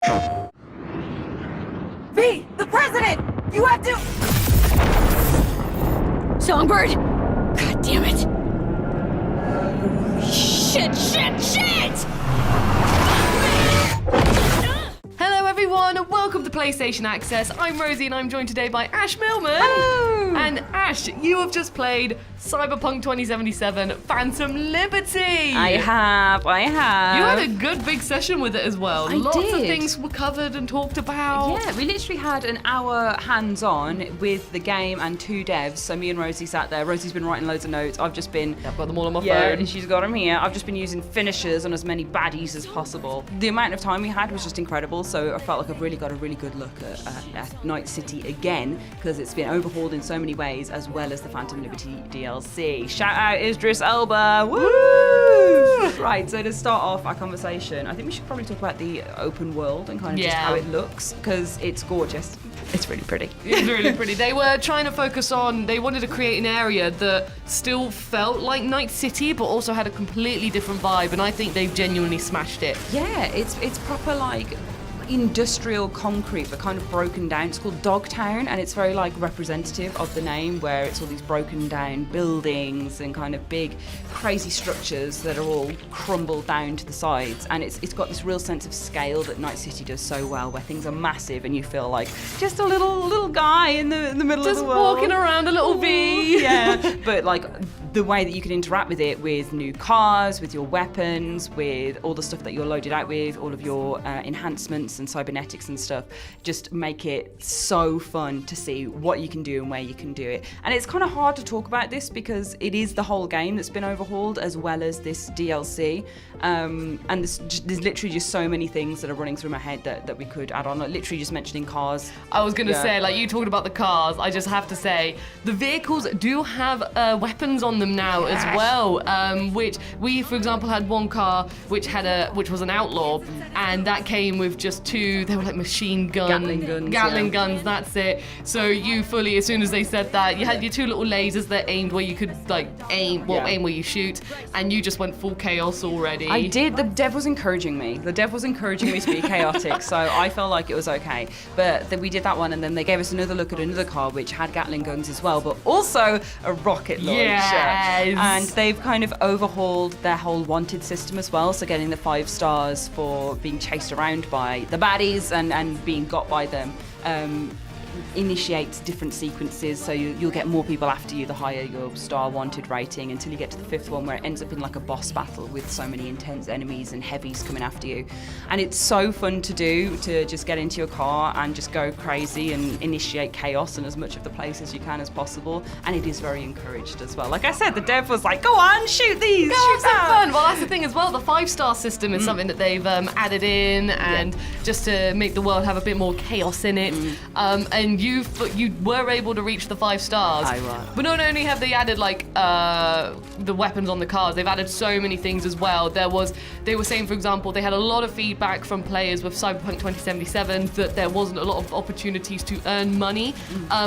V, the president! You have to... Songbird! God damn it! Shit! Hello everyone, and welcome to PlayStation Access. I'm Rosie and I'm joined today by Ash Millman. Hello! And Ash, you have just played Cyberpunk 2077 Phantom Liberty. I have. You had a good big session with it as well. I Lots of did. things were covered and talked about. Yeah, we literally had an hour hands-on with the game and two devs. So me and Rosie sat there. Rosie's been writing loads of notes. I've just been... I've got them all on my Yeah, phone. she's got them here. I've just been using finishers on as many baddies as possible. The amount of time we had was just incredible, so I felt like I've really got a really good look at Night City again, because it's been overhauled in so many ways, as well as the Phantom Liberty DLC. Shout out Idris Elba! Woo! Right, so to start off our conversation, I think we should probably talk about the open world and kind of just Yeah. how it looks, because it's gorgeous. It's really pretty. It's really pretty. They were trying to focus on, they wanted to create an area that still felt like Night City, but also had a completely different vibe, and I think they've genuinely smashed it. Yeah, it's proper like industrial concrete, but kind of broken down. It's called Dogtown, and it's very like representative of the name, where it's all these broken down buildings and kind of big crazy structures that are all crumbled down to the sides, and it's got this real sense of scale that Night City does so well, where things are massive and you feel like just a little guy in the middle of Just the world walking around a little V. yeah, but like the way that you can interact with it, with new cars, with your weapons, with all the stuff that you're loaded out with, all of your enhancements and cybernetics and stuff, just make it so fun to see what you can do and where you can do it. And it's kind of hard to talk about this because it is the whole game that's been overhauled, as well as this DLC. And there's literally just so many things that are running through my head that we could add on. Like literally just mentioning cars. I was going to Yeah. say, like you talked about the cars, I just have to say, the vehicles do have weapons on them now as well, which we, for example, had one car which was an outlaw, and that came with just two, they were like machine Gatling guns, guns, that's it. So you fully, as soon as they said that, you had your two little lasers that aimed where you could like aim where you shoot, and you just went full chaos already. I did. The dev was encouraging me. The dev was encouraging me to be chaotic, so I felt like it was okay. But then we did that one, and then they gave us another look at another car which had Gatling guns as well, but also a rocket launcher. Yes. And they've kind of overhauled their whole wanted system as well, so getting the 5 stars for being chased around by the baddies and being got by them. Initiates different sequences, so you'll get more people after you the higher your star wanted rating, until you get to the 5th one, where it ends up in like a boss battle with so many intense enemies and heavies coming after you. And it's so fun to do, to just get into your car and just go crazy and initiate chaos in as much of the place as you can as possible. And it is very encouraged as well. Like I said, the dev was like, go on, shoot these, Go shoot have some that. fun. Well, that's the thing as well. The 5-star system is something that they've added in, and just to make the world have a bit more chaos in it. And you were able to reach the 5 stars. I was. But not only have they added like the weapons on the cars, they've added so many things as well. They were saying, for example, they had a lot of feedback from players with Cyberpunk 2077 that there wasn't a lot of opportunities to earn money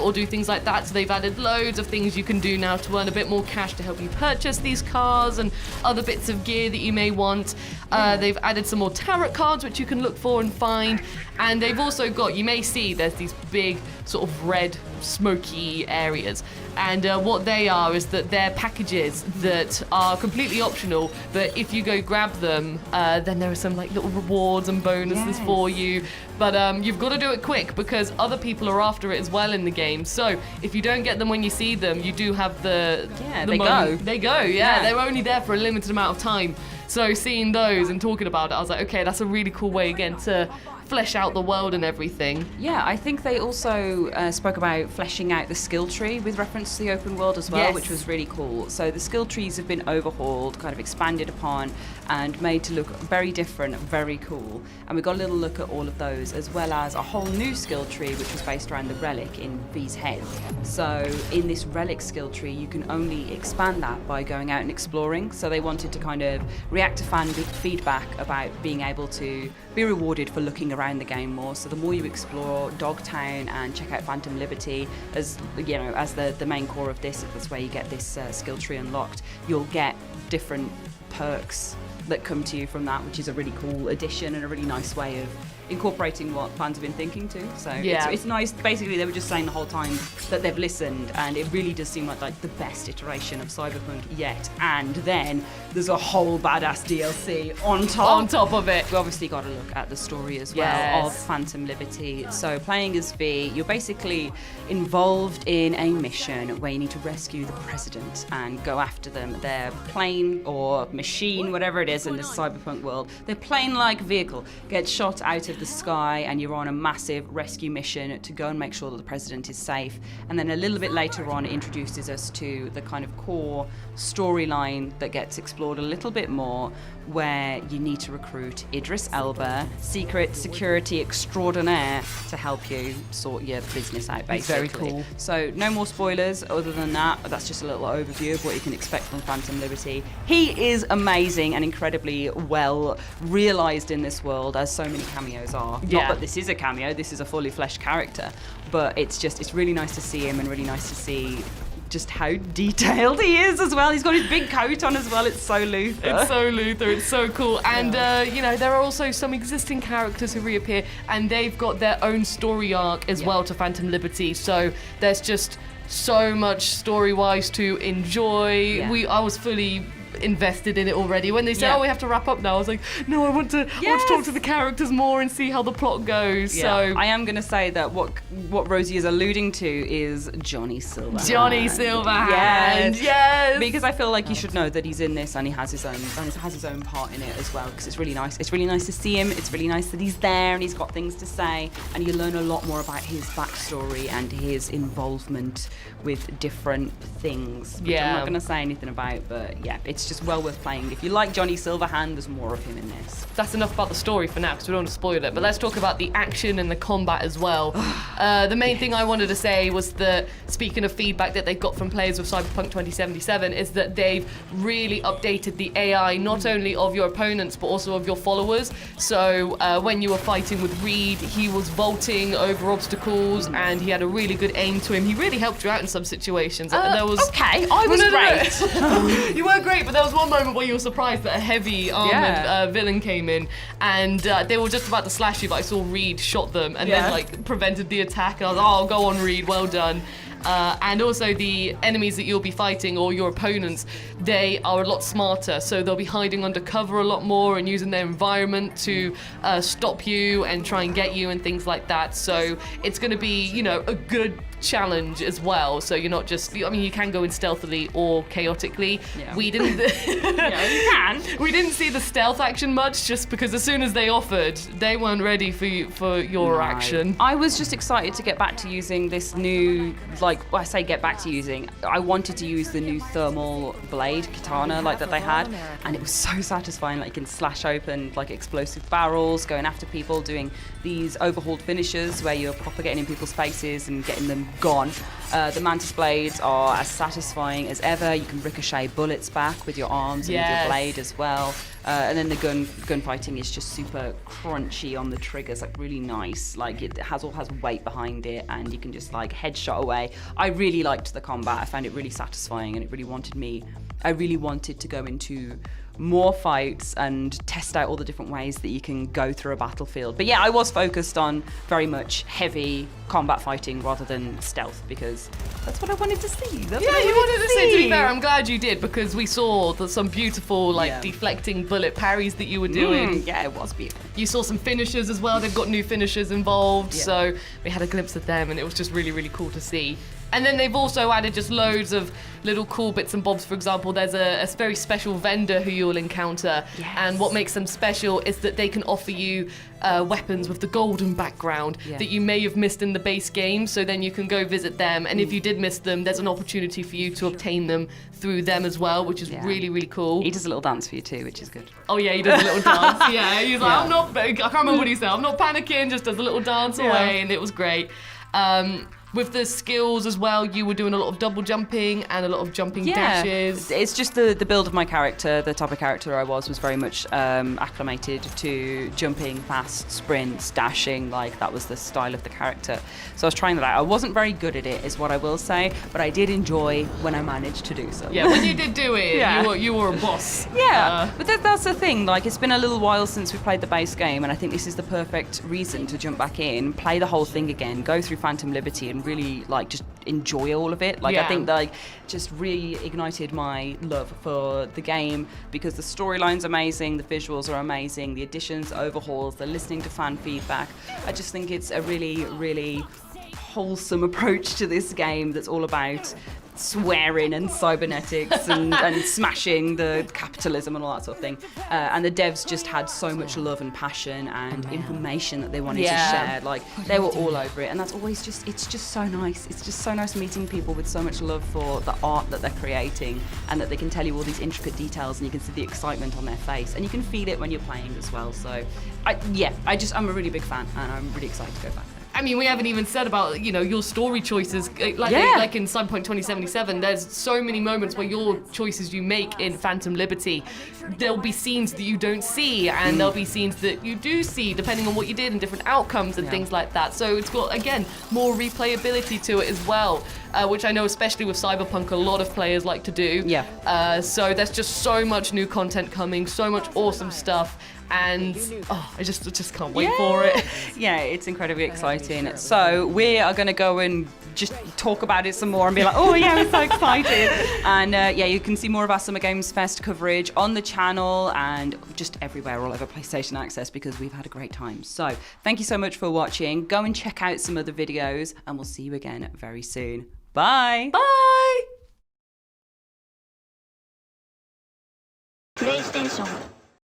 or do things like that. So they've added loads of things you can do now to earn a bit more cash to help you purchase these cars and other bits of gear that you may want. They've added some more tarot cards which you can look for and find. And they've also got, you may see there's these big sort of red smoky areas, and what they are is that they're packages that are completely optional, but if you go grab them, then there are some like little rewards and bonuses for you, but you've got to do it quick because other people are after it as well in the game. So if you don't get them when you see them, you do have the they go. They go, yeah. They're only there for a limited amount of time. So seeing those and talking about it, I was like, okay, that's a really cool way again to flesh out the world and everything. Yeah, I think they also spoke about fleshing out the skill tree with reference to the open world as well, Yes. which was really cool. So the skill trees have been overhauled, kind of expanded upon, and made to look very different, very cool. And we got a little look at all of those, as well as a whole new skill tree which was based around the relic in V's head. So in this relic skill tree, you can only expand that by going out and exploring. So they wanted to kind of react to fan feedback about being able to be rewarded for looking around the game more. So the more you explore Dogtown and check out Phantom Liberty, as you know, as the main core of this, that's where you get this skill tree unlocked, you'll get different perks that come to you from that, which is a really cool addition and a really nice way of incorporating what fans have been thinking too. So it's nice. Basically, they were just saying the whole time that they've listened, and it really does seem like the best iteration of Cyberpunk yet. And then there's a whole badass DLC on top of it. We obviously got to look at the story as well of Phantom Liberty. So playing as V, you're basically involved in a mission where you need to rescue the president and go after them. Their plane or machine, whatever it is in this cyberpunk world, their plane-like vehicle gets shot out of the sky, and you're on a massive rescue mission to go and make sure that the president is safe. And then a little bit later on, it introduces us to the kind of core storyline that gets explored a little bit more, where you need to recruit Idris Elba, secret security extraordinaire, to help you sort your business out, basically. It's very cool. So no more spoilers other than that. That's just a little overview of what you can expect from Phantom Liberty. He is amazing and incredibly well realised in this world, as so many cameos are. Not that this is a cameo, this is a fully fleshed character, but it's really nice to see him, and really nice to see just how detailed he is as well. He's got his big coat on as well. It's so Luther. It's so cool. And, there are also some existing characters who reappear, and they've got their own story arc as well to Phantom Liberty. So there's just so much story-wise to enjoy. I was fully invested in it already. When they said, we have to wrap up now, I was like, no, I want to talk to the characters more and see how the plot goes. So I am going to say that what Rosie is alluding to is Johnny Silverhand. Yes. Because I feel like you should know that he's in this, and he has his own part in it as well, because it's really nice. It's really nice to see him. It's really nice that he's there and he's got things to say, and you learn a lot more about his backstory and his involvement with different things, which I'm not going to say anything about, but it's just well worth playing. If you like Johnny Silverhand, there's more of him in this. That's enough about the story for now, because we don't want to spoil it, but let's talk about the action and the combat as well. The main thing I wanted to say was that, speaking of feedback that they've got from players of Cyberpunk 2077, is that they've really updated the AI, not only of your opponents, but also of your followers. So when you were fighting with Reed, he was vaulting over obstacles, and he had a really good aim to him. He really helped you out in some situations. I was great. You were great, but there was one moment where you were surprised that a heavy armored villain came in, and they were just about to slash you, but I saw Reed shot them and then prevented the attack, and I was like, oh, go on, Reed, well done. And also the enemies that you'll be fighting, or your opponents, they are a lot smarter, so they'll be hiding under cover a lot more and using their environment to stop you and try and get you and things like that. So it's going to be, a good challenge as well. So you're not just, you can go in stealthily or chaotically. We didn't we didn't see the stealth action much, just because as soon as they offered, they weren't ready for your action. I was just excited to get back to using this new, I wanted to use the new thermal blade katana that they had, and it was so satisfying. You can slash open explosive barrels, going after people, doing these overhauled finishes where you're proper getting in people's faces and getting them gone. The mantis blades are as satisfying as ever. You can ricochet bullets back with your arms and with your blade as well. And then the gunfighting is just super crunchy on the triggers, really nice. It has weight behind it, and you can just headshot away. I really liked the combat. I found it really satisfying, and I really wanted to go into more fights and test out all the different ways that you can go through a battlefield. But I was focused on very much heavy combat fighting rather than stealth, because that's what I wanted to see. You wanted to see. To be fair, I'm glad you did, because we saw some beautiful deflecting bullet parries that you were doing. It was beautiful. You saw some finishers as well. They've got new finishers involved, so we had a glimpse of them, and it was just really, really cool to see. And then they've also added just loads of little cool bits and bobs. For example, there's a very special vendor who you'll encounter. And what makes them special is that they can offer you weapons with the golden background that you may have missed in the base game. So then you can go visit them. And if you did miss them, there's an opportunity for you to obtain them through them as well, which is really, really cool. He does a little dance for you too, which is good. Oh yeah, he does a little dance. He's like, I can't remember what he said. I'm not panicking, just does a little dance away, and it was great. with the skills as well, you were doing a lot of double jumping and a lot of jumping dashes. It's just the build of my character, the type of character I was very much acclimated to jumping fast, sprints, dashing, like that was the style of the character. So I was trying that out. I wasn't very good at it, is what I will say, but I did enjoy when I managed to do so. Yeah, when you did do it, Yeah. you were a boss. Yeah, but that's the thing, like it's been a little while since we played the base game, and I think this is the perfect reason to jump back in, play the whole thing again, go through Phantom Liberty and really like just enjoy all of it. Like I think like just reignited my love for the game because the storyline's amazing, the visuals are amazing, the additions, overhauls, the listening to fan feedback. I just think it's a really, really wholesome approach to this game that's all about swearing and cybernetics and smashing the capitalism and all that sort of thing. And the devs just had so much love and passion and information that they wanted to share. Like they were all over it, and that's always just, it's just so nice. It's just so nice meeting people with so much love for the art that they're creating, and that they can tell you all these intricate details, and you can see the excitement on their face, and you can feel it when you're playing as well. So I'm a really big fan, and I'm really excited to go back there. I mean, we haven't even said about, your story choices. Like in Cyberpunk 2077, there's so many moments where your choices you make in Phantom Liberty, there'll be scenes that you don't see, and there'll be scenes that you do see, depending on what you did and different outcomes and things like that. So it's got, again, more replayability to it as well, which I know, especially with Cyberpunk, a lot of players like to do. Yeah. So there's just so much new content coming, so much awesome stuff. And I just can't wait for it. Yeah, it's incredibly exciting. So we are going to go and just talk about it some more and be like, oh yeah, I'm so excited. And you can see more of our Summer Games Fest coverage on the channel and just everywhere, all over PlayStation Access, because we've had a great time. So thank you so much for watching. Go and check out some other videos, and we'll see you again very soon. Bye. Bye.